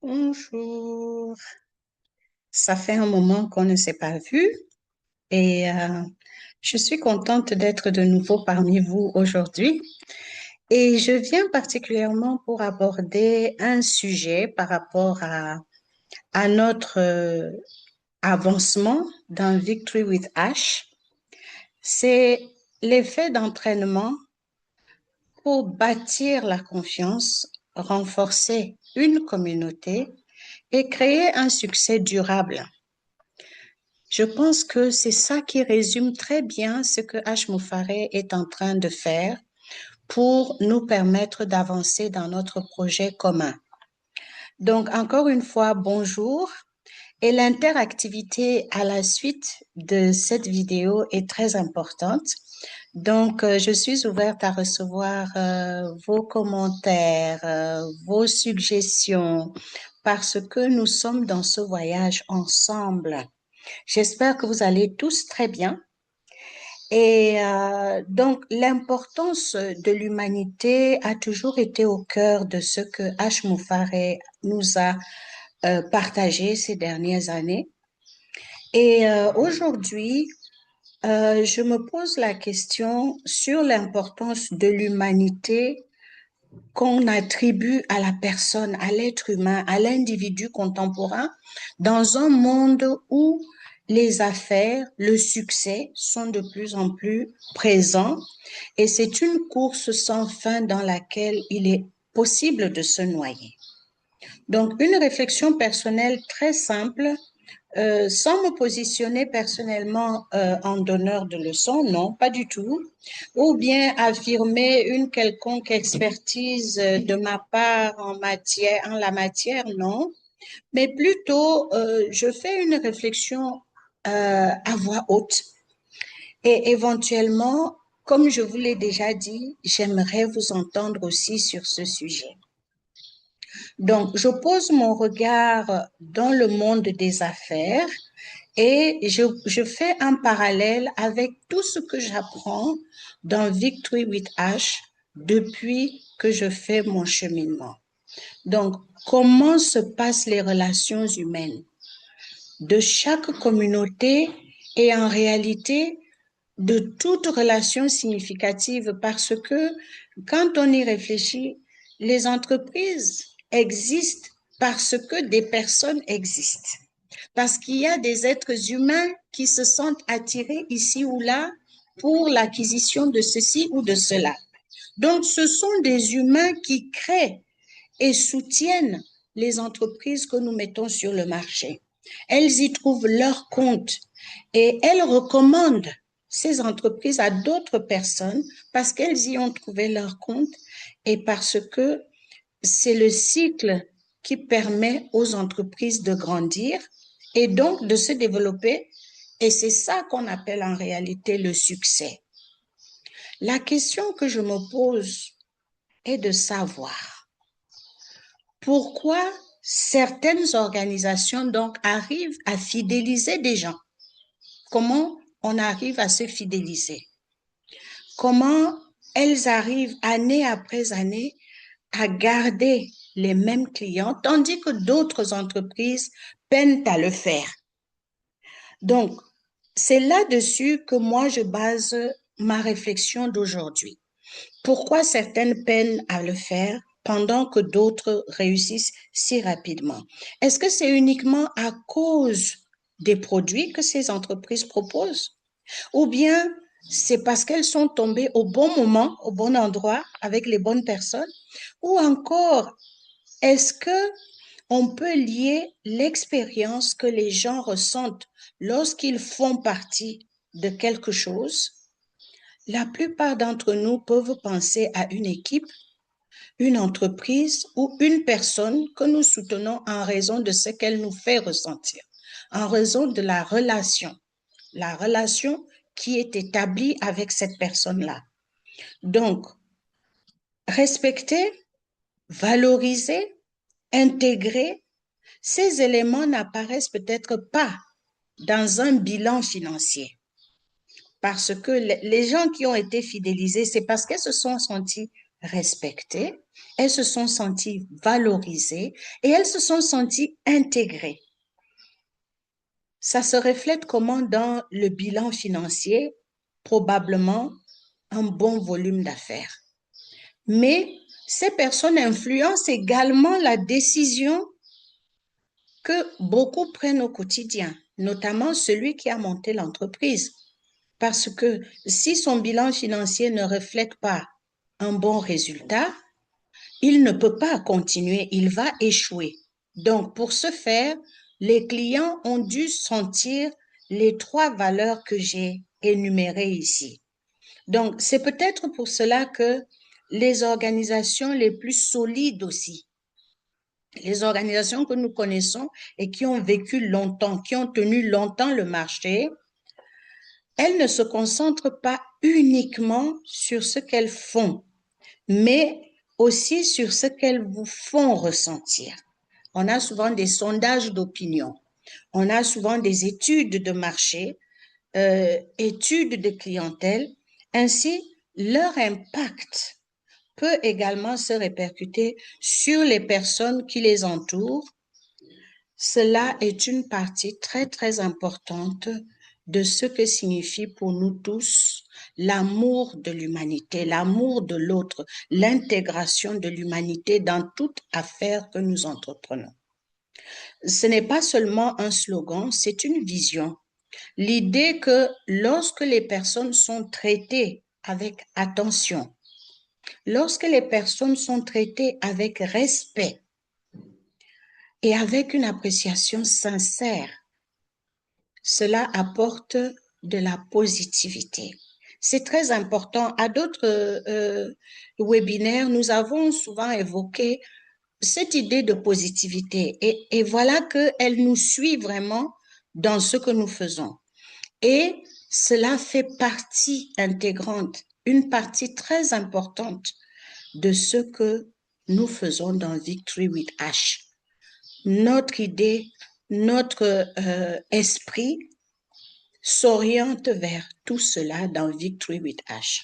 Bonjour. Ça fait un moment qu'on ne s'est pas vu et je suis contente d'être de nouveau parmi vous aujourd'hui. Et je viens particulièrement pour aborder un sujet par rapport à notre avancement dans Victory with Ash. C'est l'effet d'entraînement pour bâtir la confiance, renforcer une communauté et créer un succès durable. Je pense que c'est ça qui résume très bien ce que H. Moufaré est en train de faire pour nous permettre d'avancer dans notre projet commun. Donc, encore une fois, bonjour. Et l'interactivité à la suite de cette vidéo est très importante. Donc, je suis ouverte à recevoir vos commentaires, vos suggestions, parce que nous sommes dans ce voyage ensemble. J'espère que vous allez tous très bien. Et donc, l'importance de l'humanité a toujours été au cœur de ce que H. Moufaré nous a partagé ces dernières années. Et aujourd'hui, je me pose la question sur l'importance de l'humanité qu'on attribue à la personne, à l'être humain, à l'individu contemporain, dans un monde où les affaires, le succès sont de plus en plus présents et c'est une course sans fin dans laquelle il est possible de se noyer. Donc, une réflexion personnelle très simple, sans me positionner personnellement en donneur de leçons, non, pas du tout, ou bien affirmer une quelconque expertise de ma part en la matière, non, mais plutôt je fais une réflexion à voix haute et éventuellement, comme je vous l'ai déjà dit, j'aimerais vous entendre aussi sur ce sujet. Donc, je pose mon regard dans le monde des affaires et je fais un parallèle avec tout ce que j'apprends dans Victory with Ash depuis que je fais mon cheminement. Donc, comment se passent les relations humaines de chaque communauté et en réalité de toute relation significative parce que quand on y réfléchit, les entreprises existent parce que des personnes existent. Parce qu'il y a des êtres humains qui se sentent attirés ici ou là pour l'acquisition de ceci ou de cela. Donc, ce sont des humains qui créent et soutiennent les entreprises que nous mettons sur le marché. Elles y trouvent leur compte et elles recommandent ces entreprises à d'autres personnes parce qu'elles y ont trouvé leur compte et parce que c'est le cycle qui permet aux entreprises de grandir et donc de se développer. Et c'est ça qu'on appelle en réalité le succès. La question que je me pose est de savoir pourquoi certaines organisations donc arrivent à fidéliser des gens. Comment on arrive à se fidéliser? Comment elles arrivent année après année à garder les mêmes clients, tandis que d'autres entreprises peinent à le faire. Donc, c'est là-dessus que moi, je base ma réflexion d'aujourd'hui. Pourquoi certaines peinent à le faire pendant que d'autres réussissent si rapidement? Est-ce que c'est uniquement à cause des produits que ces entreprises proposent? Ou bien c'est parce qu'elles sont tombées au bon moment, au bon endroit, avec les bonnes personnes? Ou encore, est-ce que on peut lier l'expérience que les gens ressentent lorsqu'ils font partie de quelque chose? La plupart d'entre nous peuvent penser à une équipe, une entreprise ou une personne que nous soutenons en raison de ce qu'elle nous fait ressentir, en raison de la relation qui est établie avec cette personne-là. Donc, respecter, valoriser, intégrer, ces éléments n'apparaissent peut-être pas dans un bilan financier. Parce que les gens qui ont été fidélisés, c'est parce qu'elles se sont senties respectées, elles se sont senties valorisées et elles se sont senties intégrées. Ça se reflète comment dans le bilan financier, probablement un bon volume d'affaires. Mais ces personnes influencent également la décision que beaucoup prennent au quotidien, notamment celui qui a monté l'entreprise. Parce que si son bilan financier ne reflète pas un bon résultat, il ne peut pas continuer, il va échouer. Donc, pour ce faire, les clients ont dû sentir les 3 valeurs que j'ai énumérées ici. Donc, c'est peut-être pour cela que les organisations les plus solides aussi, les organisations que nous connaissons et qui ont vécu longtemps, qui ont tenu longtemps le marché, elles ne se concentrent pas uniquement sur ce qu'elles font, mais aussi sur ce qu'elles vous font ressentir. On a souvent des sondages d'opinion, on a souvent des études de marché, études de clientèle. Ainsi, leur impact peut également se répercuter sur les personnes qui les entourent. Cela est une partie très, très importante de ce que signifie pour nous tous l'amour de l'humanité, l'amour de l'autre, l'intégration de l'humanité dans toute affaire que nous entreprenons. Ce n'est pas seulement un slogan, c'est une vision. L'idée que lorsque les personnes sont traitées avec attention, lorsque les personnes sont traitées avec respect et avec une appréciation sincère, cela apporte de la positivité. C'est très important. À d'autres webinaires, nous avons souvent évoqué cette idée de positivité et voilà qu'elle nous suit vraiment dans ce que nous faisons. Et cela fait partie intégrante, une partie très importante de ce que nous faisons dans Victory with H. Notre idée, notre esprit s'oriente vers tout cela dans Victory with H.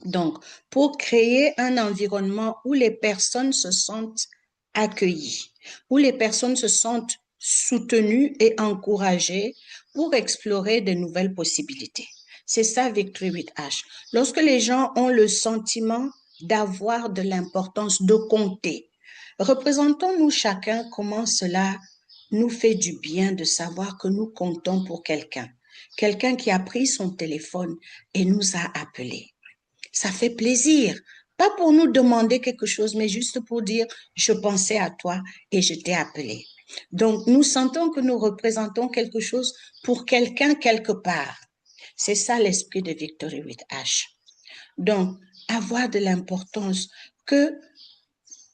Donc, pour créer un environnement où les personnes se sentent accueillies, où les personnes se sentent soutenues et encouragées pour explorer de nouvelles possibilités. C'est ça, Victory with H. Lorsque les gens ont le sentiment d'avoir de l'importance, de compter, représentons-nous chacun comment cela nous fait du bien de savoir que nous comptons pour quelqu'un. Quelqu'un qui a pris son téléphone et nous a appelés. Ça fait plaisir. Pas pour nous demander quelque chose, mais juste pour dire, je pensais à toi et je t'ai appelé. Donc, nous sentons que nous représentons quelque chose pour quelqu'un quelque part. C'est ça l'esprit de Victory with H. Donc, avoir de l'importance, que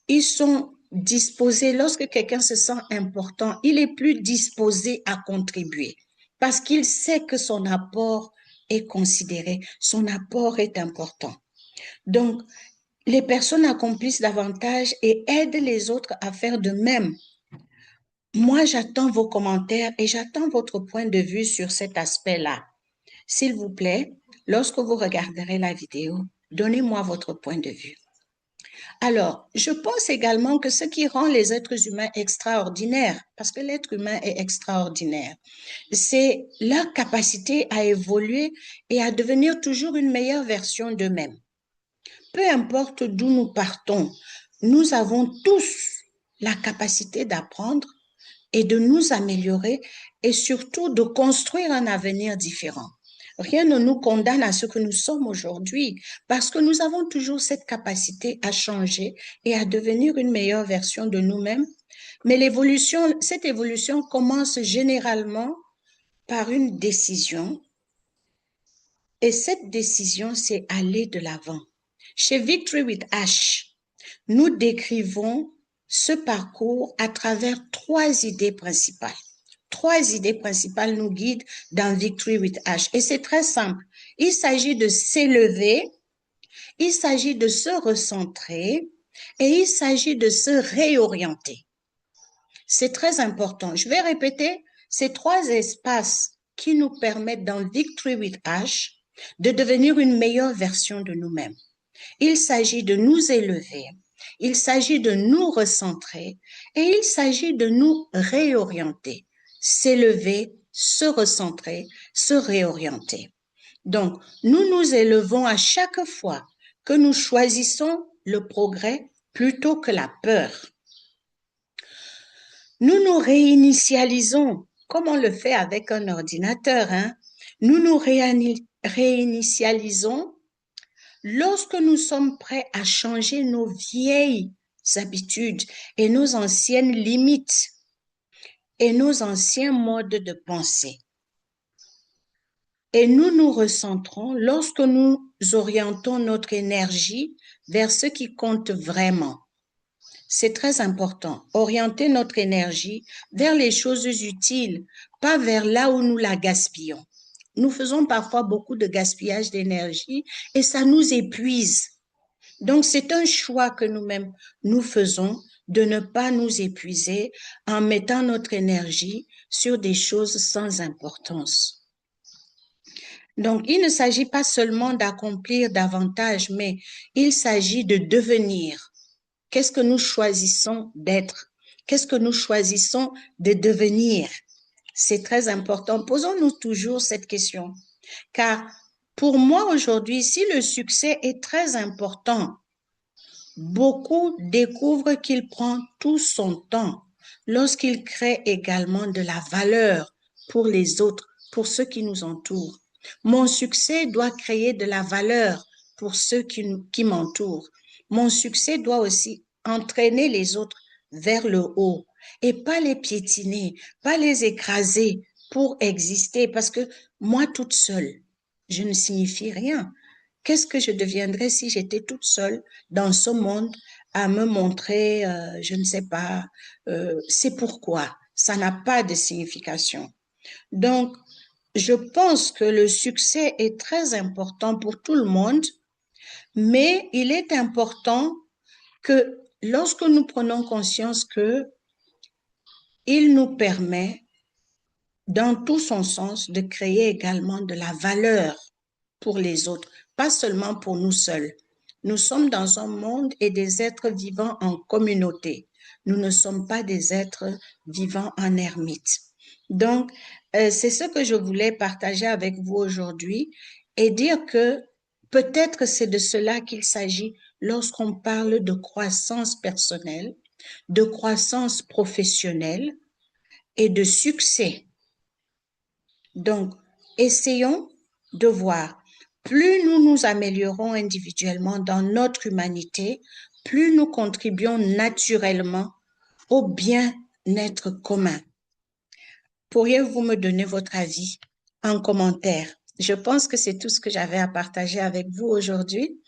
ils sont disposés, lorsque quelqu'un se sent important, il est plus disposé à contribuer parce qu'il sait que son apport est considéré, son apport est important. Donc, les personnes accomplissent davantage et aident les autres à faire de même. Moi, j'attends vos commentaires et j'attends votre point de vue sur cet aspect-là. S'il vous plaît, lorsque vous regarderez la vidéo, donnez-moi votre point de vue. Alors, je pense également que ce qui rend les êtres humains extraordinaires, parce que l'être humain est extraordinaire, c'est leur capacité à évoluer et à devenir toujours une meilleure version d'eux-mêmes. Peu importe d'où nous partons, nous avons tous la capacité d'apprendre et de nous améliorer et surtout de construire un avenir différent. Rien ne nous condamne à ce que nous sommes aujourd'hui parce que nous avons toujours cette capacité à changer et à devenir une meilleure version de nous-mêmes. Mais cette évolution commence généralement par une décision et cette décision, c'est aller de l'avant. Chez Victory with H, nous décrivons ce parcours à travers 3 idées principales. 3 idées principales nous guident dans Victory with H. Et c'est très simple. Il s'agit de s'élever, il s'agit de se recentrer et il s'agit de se réorienter. C'est très important. Je vais répéter ces 3 espaces qui nous permettent dans Victory with H de devenir une meilleure version de nous-mêmes. Il s'agit de nous élever, il s'agit de nous recentrer et il s'agit de nous réorienter, s'élever, se recentrer, se réorienter. Donc, nous nous élevons à chaque fois que nous choisissons le progrès plutôt que la peur. Nous nous réinitialisons, comme on le fait avec un ordinateur, hein. Nous nous réinitialisons lorsque nous sommes prêts à changer nos vieilles habitudes et nos anciennes limites et nos anciens modes de pensée. Et nous nous recentrons lorsque nous orientons notre énergie vers ce qui compte vraiment. C'est très important, orienter notre énergie vers les choses utiles, pas vers là où nous la gaspillons. Nous faisons parfois beaucoup de gaspillage d'énergie et ça nous épuise. Donc, c'est un choix que nous-mêmes nous faisons de ne pas nous épuiser en mettant notre énergie sur des choses sans importance. Donc, il ne s'agit pas seulement d'accomplir davantage, mais il s'agit de devenir. Qu'est-ce que nous choisissons d'être? Qu'est-ce que nous choisissons de devenir? C'est très important. Posons-nous toujours cette question. Car pour moi aujourd'hui, si le succès est très important, beaucoup découvrent qu'il prend tout son temps lorsqu'il crée également de la valeur pour les autres, pour ceux qui nous entourent. Mon succès doit créer de la valeur pour ceux qui m'entourent. Mon succès doit aussi entraîner les autres vers le haut et pas les piétiner, pas les écraser pour exister parce que moi toute seule, je ne signifie rien. Qu'est-ce que je deviendrais si j'étais toute seule dans ce monde à me montrer, je ne sais pas, c'est pourquoi. Ça n'a pas de signification. Donc, je pense que le succès est très important pour tout le monde, mais il est important que lorsque nous prenons conscience que il nous permet, dans tout son sens, de créer également de la valeur pour les autres, pas seulement pour nous seuls. Nous sommes dans un monde et des êtres vivants en communauté. Nous ne sommes pas des êtres vivants en ermite. Donc, c'est ce que je voulais partager avec vous aujourd'hui et dire que peut-être c'est de cela qu'il s'agit lorsqu'on parle de croissance personnelle, de croissance professionnelle et de succès. Donc, essayons de voir, plus nous nous améliorons individuellement dans notre humanité, plus nous contribuons naturellement au bien-être commun. Pourriez-vous me donner votre avis en commentaire? Je pense que c'est tout ce que j'avais à partager avec vous aujourd'hui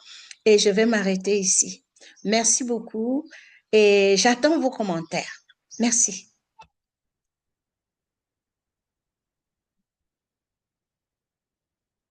et je vais m'arrêter ici. Merci beaucoup et j'attends vos commentaires. Merci.